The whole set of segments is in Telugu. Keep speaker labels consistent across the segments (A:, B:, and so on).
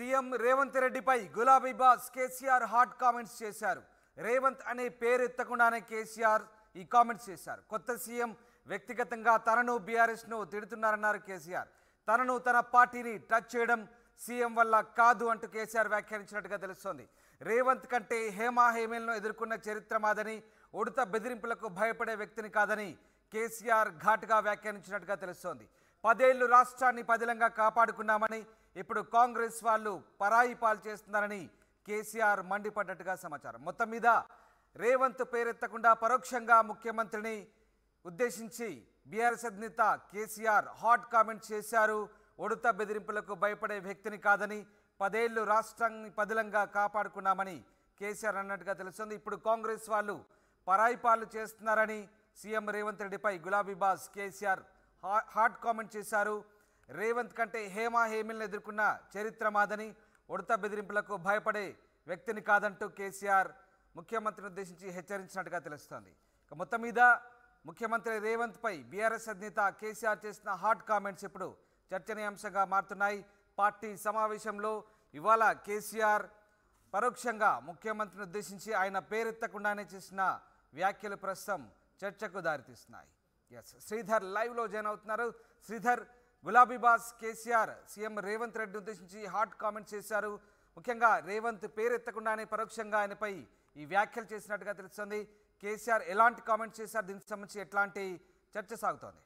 A: సీఎం రేవంత్ రెడ్డిపై గులాబీ బాస్ కేసీఆర్ హాట్ కామెంట్స్ చేశారు. రేవంత్ అనే పేరు ఎత్తకుండానే కేసీఆర్ ఈ కామెంట్స్ చేశారు. కొత్త సీఎం వ్యక్తిగతంగా తనను బీఆర్ఎస్ను తిడుతున్నారన్నారు కేసీఆర్. తనను తన పార్టీని టచ్ చేయడం సీఎం వల్ల కాదు అంటూ కేసీఆర్ వ్యాఖ్యానించినట్టుగా తెలుస్తోంది. రేవంత్ కంటే హేమాహేమీలను ఎదుర్కొన్న చరిత్ర మాదని, ఉడత బెదిరింపులకు భయపడే వ్యక్తిని కాదని కేసీఆర్ ఘాటుగా వ్యాఖ్యానించినట్టుగా తెలుస్తోంది. 10 ఏళ్లు రాష్ట్రాన్ని పదిలంగా కాపాడుకున్నామని ఇప్పుడు కాంగ్రెస్ వాళ్ళు పరాయి పాలు చేస్తున్నారని కేసీఆర్ మండిపడ్డట్టుగా సమాచారం. మొత్తం మీద రేవంత్ పేరెత్తకుండా పరోక్షంగా ముఖ్యమంత్రిని ఉద్దేశించి బీఆర్ఎస్ అధినేత కేసీఆర్ హాట్ కామెంట్స్ చేశారు. ఉడత బెదిరింపులకు భయపడే వ్యక్తిని కాదని, 10 ఏళ్లు రాష్ట్రాన్ని పదిలంగా కాపాడుకున్నామని కేసీఆర్ అన్నట్టుగా తెలుస్తుంది. ఇప్పుడు కాంగ్రెస్ వాళ్ళు పరాయి పాలు చేస్తున్నారని సీఎం రేవంత్ రెడ్డిపై గులాబీ బాస్ కేసీఆర్ హాట్ కామెంట్ చేశారు. రేవంత్ కంటే హేమీలను ఎదుర్కొన్న చరిత్ర మాదని, ఉడత బెదిరింపులకు భయపడే వ్యక్తిని కాదంటూ కేసీఆర్ ముఖ్యమంత్రిని ఉద్దేశించి హెచ్చరించినట్టుగా తెలుస్తోంది. మొత్తం మీద ముఖ్యమంత్రి రేవంత్పై బీఆర్ఎస్ అధినేత కేసీఆర్ చేసిన హాట్ కామెంట్స్ ఇప్పుడు చర్చనీయాంశంగా మారుతున్నాయి. పార్టీ సమావేశంలో ఇవాళ కేసీఆర్ పరోక్షంగా ముఖ్యమంత్రిని ఉద్దేశించి ఆయన పేరెత్తకుండానే చేసిన వ్యాఖ్యలు ప్రస్తుతం చర్చకు దారితీస్తున్నాయి. ఎస్, శ్రీధర్ లైవ్లో జాయిన్ అవుతున్నారు. శ్రీధర్, గులాబీ బాస్ కేసీఆర్ సీఎం రేవంత్ రెడ్డిని ఉద్దేశించి హాట్ కామెంట్స్ చేశారు. ముఖ్యంగా రేవంత్ పేరెత్తకుండానే పరోక్షంగా ఆయనపై ఈ వ్యాఖ్యలు చేసినట్టుగా తెలుస్తుంది. కేసీఆర్ ఎలాంటి కామెంట్స్ చేశారు, దీనికి సంబంధించి ఎట్లాంటి చర్చ సాగుతోంది?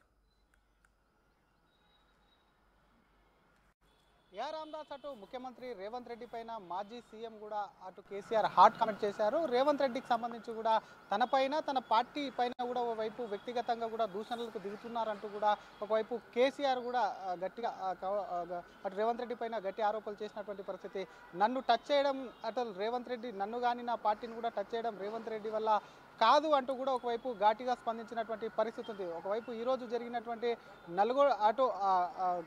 B: రామదాస్ అటు ముఖ్యమంత్రి రేవంత్ రెడ్డి పైన మాజీ సీఎం కూడా అటు కేసీఆర్ హాట్ కామెంట్ చేశారు. రేవంత్ రెడ్డికి సంబంధించి కూడా తన పైన తన పార్టీ పైన కూడా ఒకవైపు వ్యక్తిగతంగా కూడా దూషణలకు దిగుతున్నారంటూ కూడా ఒకవైపు కేసీఆర్ కూడా గట్టిగా అటు రేవంత్ రెడ్డి పైన గట్టి ఆరోపణలు చేసినటువంటి పరిస్థితి. నన్ను టచ్ చేయడం, అటు రేవంత్ రెడ్డి నన్ను కానీ నా పార్టీని కూడా టచ్ చేయడం రేవంత్ రెడ్డి వల్ల కాదు అంటూ కూడా ఒకవైపు ఘాటిగా స్పందించినటువంటి పరిస్థితి ఉంది. ఒకవైపు ఈరోజు జరిగినటువంటి నల్గొండ అటు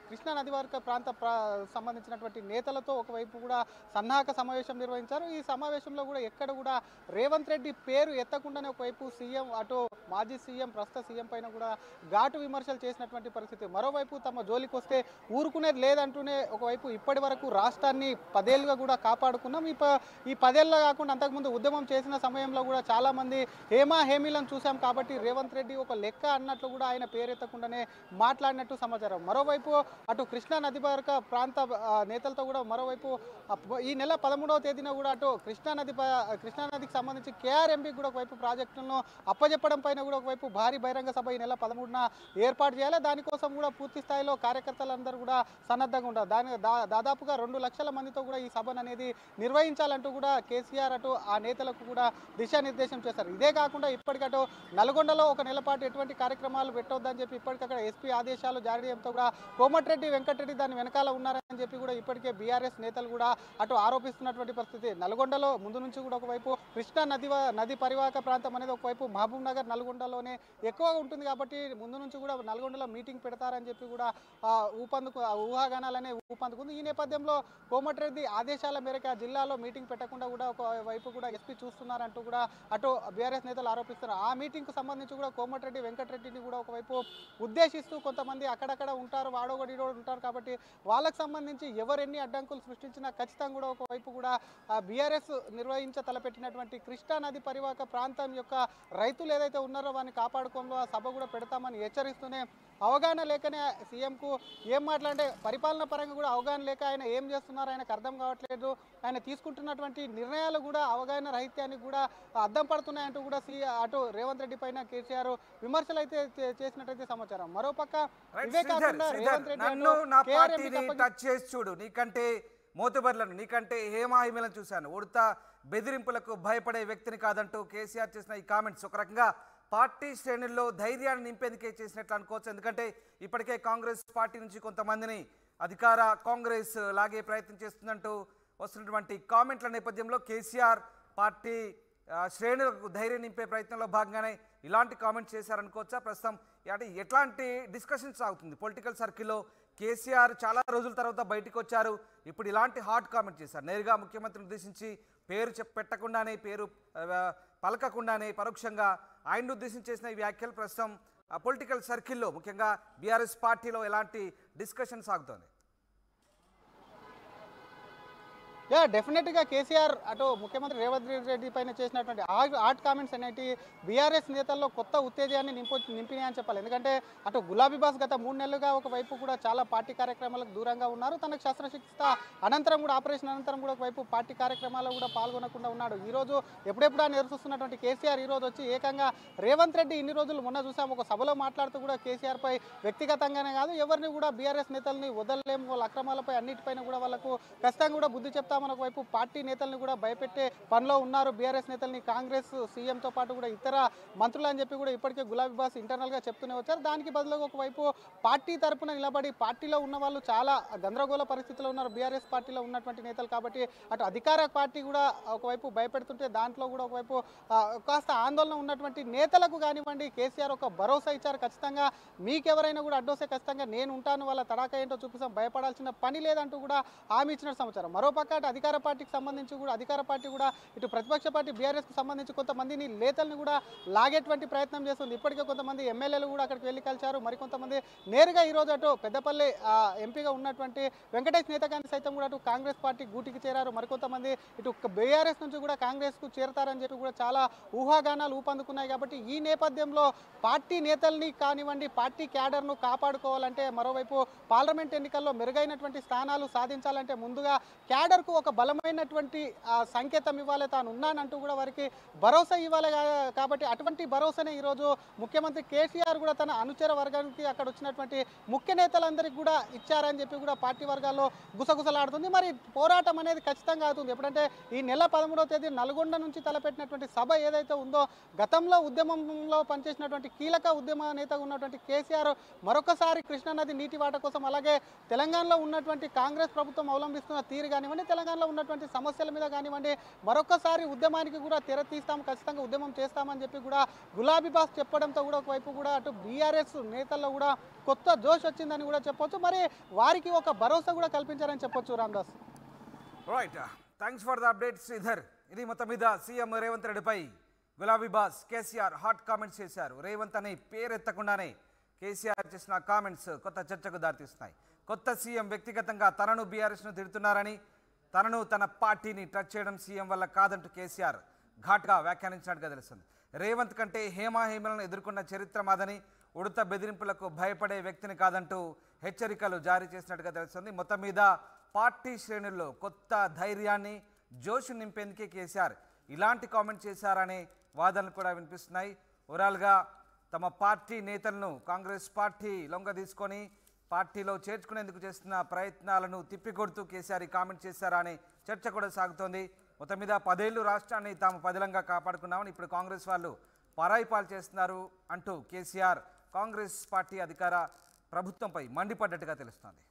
B: కృష్ణానది వర్గ ప్రాంత సంబంధించినటువంటి నేతలతో ఒకవైపు కూడా సన్నాహక సమావేశం నిర్వహించారు. ఈ సమావేశంలో కూడా ఎక్కడ కూడా రేవంత్ రెడ్డి పేరు ఎత్తకుండానే ఒకవైపు సీఎం అటు మాజీ సీఎం ప్రస్తుత సీఎం పైన కూడా ఘాటు విమర్శలు చేసినటువంటి పరిస్థితి. మరోవైపు తమ జోలికి వస్తే ఊరుకునేది లేదంటూనే ఒకవైపు ఇప్పటి వరకు రాష్ట్రాన్ని 10 ఏళ్ళుగా కూడా కాపాడుకున్నాం. ఈ 10 ఏళ్ళలో కాకుండా అంతకుముందు ఉద్యమం చేసిన సమయంలో కూడా చాలామంది హేమీలను చూసాం కాబట్టి రేవంత్ రెడ్డి ఒక లెక్క అన్నట్లు కూడా ఆయన పేరెత్తకుండానే మాట్లాడినట్టు సమాచారం. మరోవైపు అటు కృష్ణా నది వరకు ప్రాంత నేతలతో కూడా మరోవైపు ఈ నెల 13వ తేదీన కూడా అటు కృష్ణానదికి సంబంధించి కేఆర్ఎంపీకి కూడా ఒకవైపు ప్రాజెక్టులను అప్పజెప్పడం పైన కూడా ఒకవైపు భారీ బహిరంగ సభ ఈ నెల 13న ఏర్పాటు చేయాలి. దానికోసం కూడా పూర్తి స్థాయిలో కార్యకర్తలందరూ కూడా సన్నద్ధంగా ఉంటారు. దాదాపుగా 2 లక్షల మందితో కూడా ఈ సభను అనేది నిర్వహించాలంటూ కూడా కేసీఆర్ అటు ఆ నేతలకు కూడా దిశానిర్దేశం చేశారు. ఇదే కాకుండా ఇప్పటికటు నల్గొండలో ఒక నెల పాటు ఎటువంటి కార్యక్రమాలు పెట్టొద్దని చెప్పి ఇప్పటికక్కడ ఎస్పీ ఆదేశాలు జారీ చేయడంతో కూడా కోమటిరెడ్డి వెంకటరెడ్డి దాని వెనకాల ఉన్నారని చెప్పి కూడా ఇప్పటికే బీఆర్ఎస్ నేతలు కూడా అటు ఆరోపిస్తున్నటువంటి పరిస్థితి. నల్గొండలో ముందు నుంచి కూడా ఒకవైపు కృష్ణా నది పరివాహక ప్రాంతం అనేది ఒకవైపు మహబూబ్ నగర్ నల్గొండలోనే ఎక్కువగా ఉంటుంది కాబట్టి ముందు నుంచి కూడా నల్గొండలో మీటింగ్ పెడతారని చెప్పి కూడా ఊహాగానాలనే ఊపందుకుంది. ఈ నేపథ్యంలో కోమటిరెడ్డి ఆదేశాల మేరకు ఆ జిల్లాలో మీటింగ్ పెట్టకుండా కూడా ఒకవైపు కూడా ఎస్పీ చూస్తున్నారంటూ కూడా అటు బీఆర్ఎస్ నేతలు ఆరోపిస్తున్నారు. ఆ మీటింగ్కు సంబంధించి కూడా కోమటిరెడ్డి వెంకటరెడ్డిని కూడా ఒకవైపు ఉద్దేశిస్తూ కొంతమంది అక్కడక్కడ ఉంటారు, వాడోగడిలో ఉంటారు కాబట్టి వాళ్ళకు సంబంధించి ఎవరెన్ని అడ్డంకులు సృష్టించినా ఖచ్చితంగా కూడా ఒకవైపు కూడా బీఆర్ఎస్ తలపెట్టినటువంటి కృష్ణా నది పరివాహక ప్రాంతం యొక్క రైతులు ఏదైతే ఉన్నారో వారిని కాపాడుకోవడంలో ఆ సభ కూడా పెడతామని హెచ్చరిస్తూనే అవగాహన లేకనే సీఎంకు ఏం మాట్లాడే పరిపాలన పరంగా కూడా అవగాహన లేక ఆయన ఏం చేస్తున్నారో ఆయనకు అర్థం కావట్లేదు, ఆయన తీసుకుంటున్నటువంటి నిర్ణయాలు కూడా అవగాహన రహిత్యానికి కూడా అద్దం పడుతున్నాయంటూ కూడా అటు రేవంత్ రెడ్డి పైన కేసీఆర్ విమర్శలు అయితే చేసినట్టయితే సమాచారం. మరోపక్క ఇవే కాకుండా రేవంత్ రెడ్డి
A: చూడు, నీకంటే మోతుబర్లను, నీకంటే హేమీలను చూశాను, ఉడత బెదిరింపులకు భయపడే వ్యక్తిని కాదంటూ కేసీఆర్ చేసిన ఈ కామెంట్స్ ఒక రకంగా పార్టీ శ్రేణుల్లో ధైర్యాన్ని నింపేందుకే చేసినట్లు అనుకోవచ్చు. ఎందుకంటే ఇప్పటికే కాంగ్రెస్ పార్టీ నుంచి కొంతమందిని అధికార కాంగ్రెస్ లాగే ప్రయత్నం చేస్తుందంటూ వస్తున్నటువంటి కామెంట్ల నేపథ్యంలో కేసీఆర్ పార్టీ శ్రేణులకు ధైర్యం నింపే ప్రయత్నంలో భాగంగానే ఇలాంటి కామెంట్స్ చేశారనుకోవచ్చా? ప్రస్తుతం ఎట్లాంటి డిస్కషన్ సాగుతుంది పొలిటికల్ సర్కిల్లో? కేసీఆర్ చాలా రోజుల తర్వాత బయటకు వచ్చారు, ఇప్పుడు ఇలాంటి హాట్ కామెంట్ చేశారు. నేరుగా ముఖ్యమంత్రిని ఉద్దేశించి పేరు పెట్టకుండానే, పేరు పలకకుండానే పరోక్షంగా ఆయన ఉద్దేశించి చేసిన ఈ వ్యాఖ్యలు ప్రస్తుతం పొలిటికల్ సర్కిల్లో ముఖ్యంగా బీఆర్ఎస్ పార్టీలో ఎలాంటి డిస్కషన్ సాగుతోంది?
B: యా డెఫినెట్గా కేసీఆర్ అటు ముఖ్యమంత్రి రేవంత్ రెడ్డి పైన చేసినటువంటి ఆర్ట్ కామెంట్స్ అనేటి బీఆర్ఎస్ నేతల్లో కొత్త ఉత్తేజాన్ని నింపినాయని చెప్పాలి. ఎందుకంటే అటు గులాబీ బాస్ గత 3 నెలలుగా ఒకవైపు కూడా చాలా పార్టీ కార్యక్రమాలకు దూరంగా ఉన్నారు. తనకు శస్త్రచికిత్స అనంతరం కూడా ఆపరేషన్ అనంతరం కూడా ఒకవైపు పార్టీ కార్యక్రమాల్లో కూడా పాల్గొనకుండా ఉన్నాడు. ఈరోజు ఎప్పుడెప్పుడు అని ఎదురుస్తున్నటువంటి కేసీఆర్ ఈరోజు వచ్చి ఏకంగా రేవంత్ రెడ్డి ఇన్ని రోజులు మొన్న చూసాము ఒక సభలో మాట్లాడుతూ కూడా కేసీఆర్ పై వ్యక్తిగతంగానే కాదు ఎవరిని కూడా బీఆర్ఎస్ నేతల్ని వదలలేము, వాళ్ళ అక్రమాలపై అన్నిటిపైన కూడా వాళ్ళకు ఖచ్చితంగా కూడా బుద్ధి చెప్తామని ఒకవైపు పార్టీ నేతల్ని కూడా భయపెట్టే పనిలో ఉన్నారు. బీఆర్ఎస్ నేతల్ని కాంగ్రెస్ సీఎంతో పాటు కూడా ఇతర మంత్రులు అని చెప్పి కూడా ఇప్పటికే గులాబీ బాస్ ఇంటర్నల్గా చెప్తూనే వచ్చారు. దానికి బదులుగా ఒకవైపు పార్టీ తరఫున నిలబడి పార్టీలో ఉన్న వాళ్ళు చాలా గందరగోళ పరిస్థితిలో ఉన్నారు బీఆర్ఎస్ పార్టీలో ఉన్నటువంటి నేతలు. కాబట్టి అటు అధికార పార్టీ కూడా ఒకవైపు భయపెడుతుంటే దాంట్లో కూడా ఒకవైపు కాస్త ఆందోళన ఉన్నటువంటి నేతలకు కానివ్వండి కేసీఆర్ ఒక భరోసా ఇచ్చారు. ఖచ్చితంగా మీకెవరైనా కూడా అడ్డొస్తే ఖచ్చితంగా నేను ఉంటాను, వాళ్ళ తడాక ఏంటో చూపిస్తాం, భయపడాల్సిన పని లేదంటూ కూడా హామీ ఇచ్చినట్టు సమాచారం. మరోపక్క అటు అధికార పార్టీకి సంబంధించి కూడా అధికార పార్టీ కూడా ఇటు ప్రతిపక్ష పార్టీ బీఆర్ఎస్కి సంబంధించి కొంతమందిని నేతల్ని కూడా లాగేటువంటి ప్రయత్నం చేస్తుంది. ఇప్పటికే కొంతమంది ఎమ్మెల్యేలు కూడా అక్కడికి వెళ్ళి కలిశారు. మరికొంతమంది నేరుగా ఈరోజు అటు పెద్దపల్లి ఎంపీగా ఉన్నటువంటి వెంకటేష్ నేతగాని సైతం కూడా అటు కాంగ్రెస్ పార్టీ గూటికి చేరారు. మరికొంతమంది ఇటు బీఆర్ఎస్ నుంచి కూడా కాంగ్రెస్కు చేరతారని చెప్పి కూడా చాలా ఊహాగానాలు ఊపందుకున్నాయి. కాబట్టి ఈ నేపథ్యంలో పార్టీ నేతల్ని కానివ్వండి పార్టీ క్యాడర్ను కాపాడుకోవాలంటే మరోవైపు పార్లమెంట్ ఎన్నికల్లో మెరుగైనటువంటి స్థానాలు సాధించాలంటే ముందుగా క్యాడర్కు ఒక బలమైనటువంటి సంకేతం ఇవ్వాలి, తాను ఉన్నానంటూ కూడా వారికి భరోసా ఇవ్వాలి. కాబట్టి అటువంటి భరోసానే ఈరోజు ముఖ్యమంత్రి కేసీఆర్ కూడా తన అనుచర వర్గానికి అక్కడ వచ్చినటువంటి ముఖ్య నేతలందరికీ కూడా ఇచ్చారని చెప్పి కూడా పార్టీ వర్గాల్లో గుసగుసలాడుతుంది. మరి పోరాటం అనేది ఖచ్చితంగా అవుతుంది. ఎప్పుడంటే ఈ నెల 13వ తేదీ నల్గొండ నుంచి తలపెట్టినటువంటి సభ ఏదైతే ఉందో గతంలో ఉద్యమంలో పనిచేసినటువంటి కీలక ఉద్యమ నేతగా ఉన్నటువంటి కేసీఆర్ మరొకసారి కృష్ణానది నీటి వాట కోసం అలాగే తెలంగాణలో ఉన్నటువంటి కాంగ్రెస్ ప్రభుత్వం అవలంబిస్తున్న తీరు కానివ్వండి తెలంగాణలో ఉన్నటువంటి సమస్యల మీద కానివ్వండి మరొకసారి ఉద్యమానికి కూడా తెర తీస్తాం, ఖచ్చితంగా ఉద్యమం చేస్తామని చెప్పి కూడా గులాబీ బాస్ చెప్పడంతో కూడా ఒకవైపు కూడా అటు బీఆర్ఎస్ నేతల్లో కూడా కొత్త జోష్ వచ్చిందని కూడా చెప్పొచ్చు. మరి వారికి ఒక భరోసా కూడా కల్పించారని చెప్పొచ్చు. Ramdas
A: right, thanks for the update Sridhar. ఇది మొత్తం మీద సీఎం రేవంత్ రెడ్డిపై గులాబీ బాస్ కేసీఆర్ హాట్ కామెంట్స్ చేశారు. రేవంత్ అనే పేరెత్తకుండానే కేసీఆర్ చేసిన కామెంట్స్ కొత్త చర్చకు దారితీస్తున్నాయి. కొత్త సీఎం వ్యక్తిగతంగా తనను బీఆర్ఎస్ను తిడుతున్నారని, తనను తన పార్టీని టచ్ చేయడం సీఎం వల్ల కాదంటూ కేసీఆర్ ఘాట్గా వ్యాఖ్యానించినట్టుగా తెలుస్తుంది. రేవంత్ కంటే హేమాహేమలను ఎదుర్కొన్న చరిత్ర మాదని, ఉడత బెదిరింపులకు భయపడే వ్యక్తిని కాదంటూ హెచ్చరికలు జారీ చేసినట్టుగా తెలుస్తుంది. మొత్తం మీద పార్టీ శ్రేణుల్లో కొత్త ధైర్యాన్ని జోషు నింపేందుకే కేసీఆర్ ఇలాంటి కామెంట్ చేశారనే వాదనలు కూడా వినిపిస్తున్నాయి. ఓవరాల్గా తమ పార్టీ నేతలను కాంగ్రెస్ పార్టీ లొంగ తీసుకొని పార్టీలో చేర్చుకునేందుకు చేస్తున్న ప్రయత్నాలను తిప్పికొడుతూ కేసీఆర్ ఈ కామెంట్ చేశారా అనే చర్చ కూడా సాగుతోంది. మొత్తం మీద 10 ఏళ్ళు రాష్ట్రాన్ని తాము పదిలంగా కాపాడుకున్నామని ఇప్పుడు కాంగ్రెస్ వాళ్ళు పరాయి పాలు చేస్తున్నారు అంటూ కేసీఆర్ కాంగ్రెస్ పార్టీ అధికార ప్రభుత్వంపై మండిపడ్డట్టుగా తెలుస్తోంది.